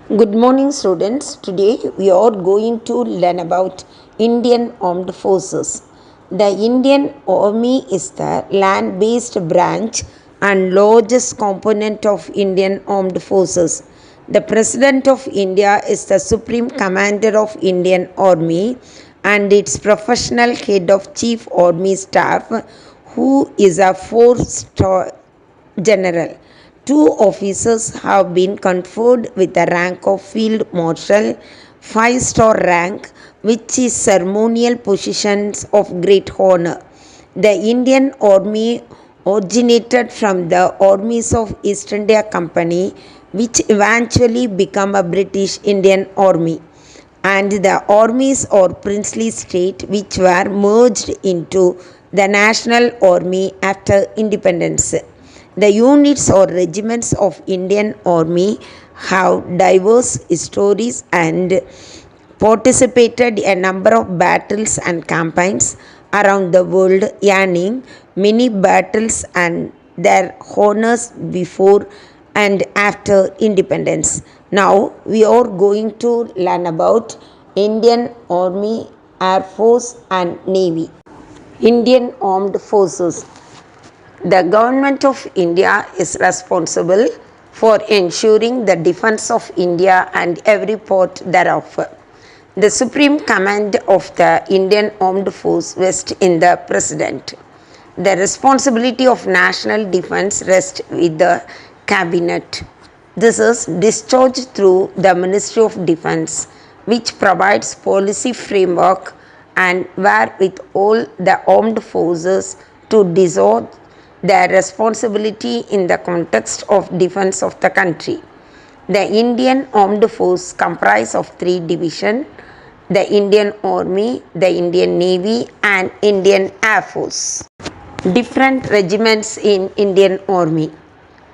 Good morning, students. Today we are going to learn about Indian Armed Forces. The Indian Army is the land based branch and largest component of Indian Armed Forces. The President of India is the Supreme Commander of Indian Army and its professional head of Chief Army Staff, who is a four-star general. Two officers have been conferred with the rank of Field Marshal, five-star rank, which is ceremonial positions of great honor. The Indian Army originated from the armies of East India Company, which eventually became a British Indian Army, and the armies or princely state which were merged into the national army after independence. The units or regiments of Indian Army have diverse histories and participated in a number of battles and campaigns around the world, earning many battles and their honors before and after independence. Now we are going to learn about Indian Army, Air Force and Navy. Indian Armed Forces. The Government of India is responsible for ensuring the defense of India and every part thereof. The Supreme Command of the Indian Armed Force rests in the President. The responsibility of national defense rests with the Cabinet. This is discharged through the Ministry of Defense, which provides policy framework and wherewith all the armed forces to discharge their responsibility in the context of defense of the country. The Indian Armed Force comprise of three divisions: the Indian Army, the Indian Navy and Indian Air Force. Different regiments in Indian Army.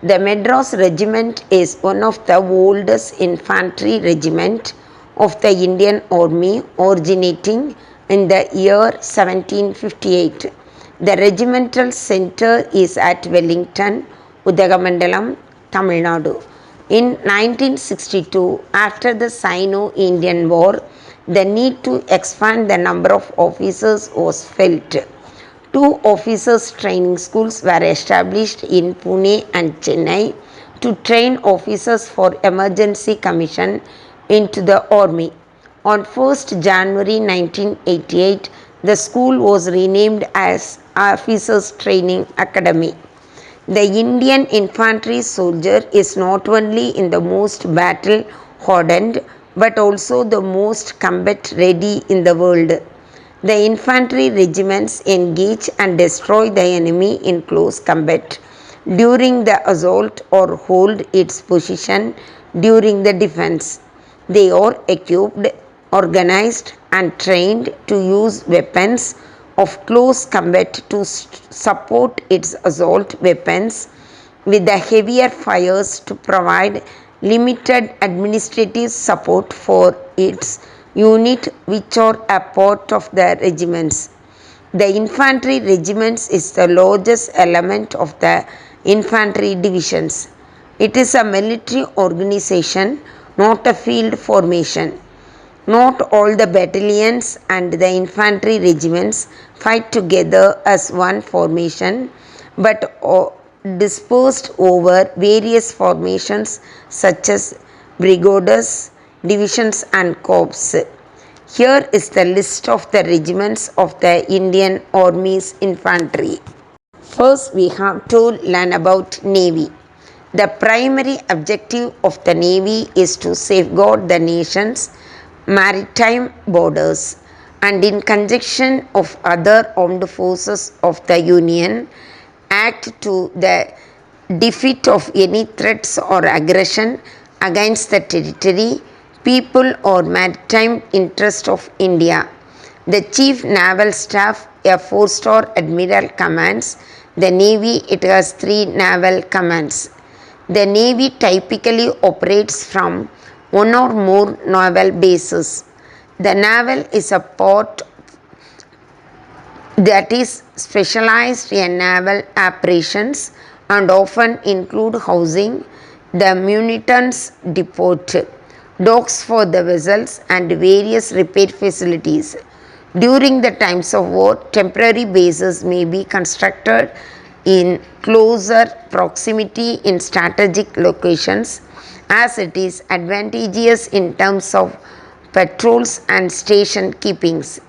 The Madras Regiment is one of the oldest infantry regiment of the Indian Army, originating in the year 1758. The regimental center is at Wellington, Udagamandalam, Tamil Nadu. In 1962, after the Sino-Indian War, the need to expand the number of officers was felt. Two officers' training schools were established in Pune and Chennai to train officers for emergency commission into the army. On 1st January 1988, the school was renamed as Officers Training Academy. The Indian infantry soldier is not only in the most battle hardened but also the most combat ready in the world. The infantry regiments engage and destroy the enemy in close combat during the assault or hold its position during the defense. They are equipped, organized, and trained to use weapons of close combat to support its assault weapons with the heavier fires to provide limited administrative support for its unit which are a part of the regiments. The infantry regiments is the largest element of the infantry divisions. It is a military organization, not a field formation. Not all the battalions and the infantry regiments fight together as one formation, but are dispersed over various formations such as brigades, divisions and corps. Here is the list of the regiments of the Indian Army's infantry. First, we have to learn about Navy. The primary objective of the Navy is to safeguard the nation's maritime borders and, in conjunction of other armed forces of the Union, act to the defeat of any threats or aggression against the territory, people or maritime interest of India. The Chief Naval Staff, a four-star admiral, commands the Navy. It has three naval commands. The Navy typically operates from one or more naval bases. The naval is a part that is specialized in naval operations and often include housing the munitions depot, docks for the vessels, and various repair facilities. During the times of war, temporary bases may be constructed in closer proximity in strategic locations, as it is advantageous in terms of patrols and station keepings.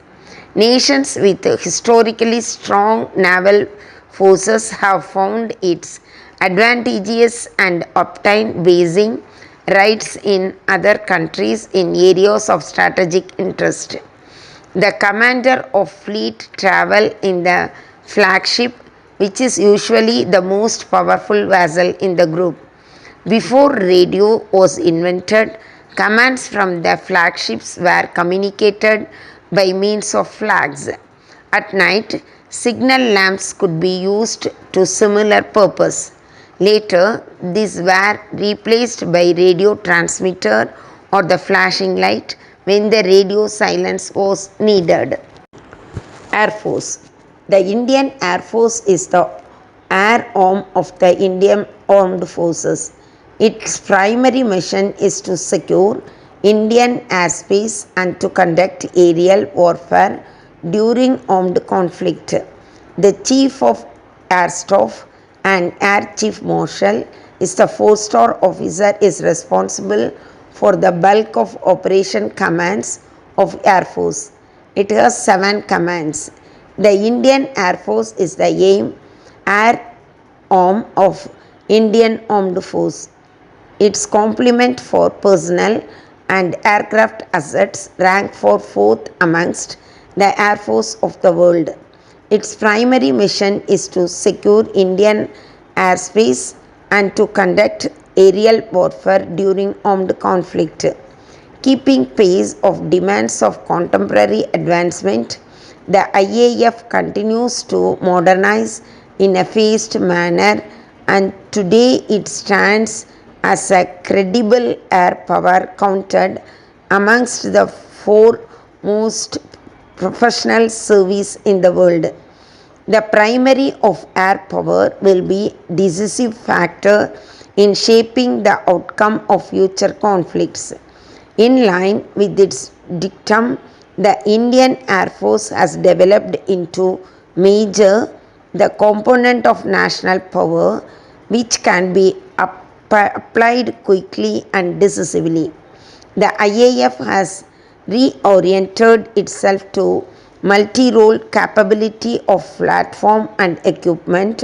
Nations with historically strong naval forces have found it advantageous and obtained basing rights in other countries in areas of strategic interest. The commander of fleet travel in the flagship, which is usually the most powerful vessel in the group. Before radio was invented, commands from the flagships were communicated by means of flags. At night, signal lamps could be used to similar purpose. Later, these were replaced by radio transmitter or the flashing light when the radio silence was needed. Air Force. The Indian Air Force is the air arm of the Indian Armed Forces. Its primary mission is to secure Indian airspace and to conduct aerial warfare during armed conflict. The Chief of Air Staff and Air Chief Marshal is the four-star officer is responsible for the bulk of operation commands of Air Force. It has 7 commands. The Indian Air Force is the air arm of Indian Armed Force. Its complement for personnel and aircraft assets rank for 4th amongst the Air Force of the world. Its primary mission is to secure Indian airspace and to conduct aerial warfare during armed conflict. Keeping pace of demands of contemporary advancement, the IAF continues to modernize in a phased manner, and today it stands as a credible air power counted amongst the 4 most professional service in the world. The primary of air power will be decisive factor in shaping the outcome of future conflicts. In line with its dictum, the Indian Air Force has developed into major the component of national power which can be applied quickly and decisively. The IAF has reoriented itself to multi-role capability of platform and equipment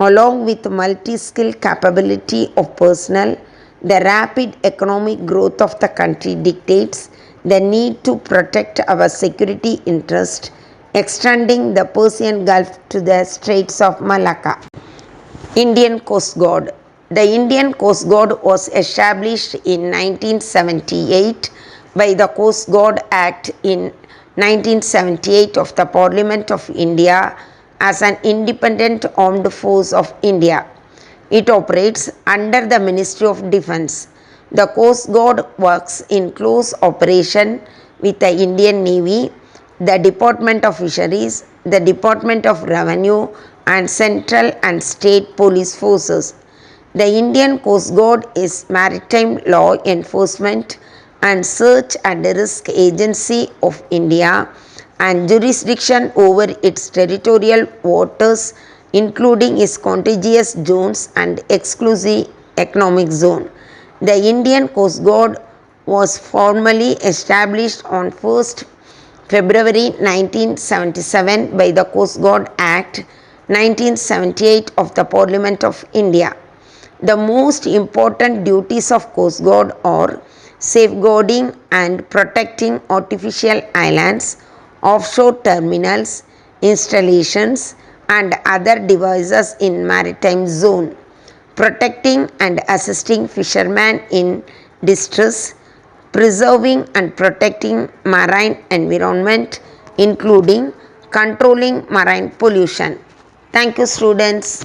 along with multi-skill capability of personnel. The rapid economic growth of the country dictates the need to protect our security interest, extending the Persian Gulf to the Straits of Malacca. Indian Coast Guard. The Indian Coast Guard was established in 1978 by the Coast Guard Act in 1978 of the Parliament of India as an independent armed force of India. It operates under the Ministry of Defence. The Coast Guard works in close operation with the Indian Navy, the Department of Fisheries, the Department of Revenue, and central and state police forces. The Indian Coast Guard is maritime law enforcement and search and rescue agency of India and jurisdiction over its territorial waters, including its contiguous zones and exclusive economic zone. The Indian Coast Guard was formally established on 1st February 1977 by the Coast Guard Act 1978 of the Parliament of India. The most important duties of Coast Guard are safeguarding and protecting artificial islands, offshore terminals, installations, and other devices in maritime zone, protecting and assisting fishermen in distress, preserving and protecting marine environment, including controlling marine pollution. Thank you, students.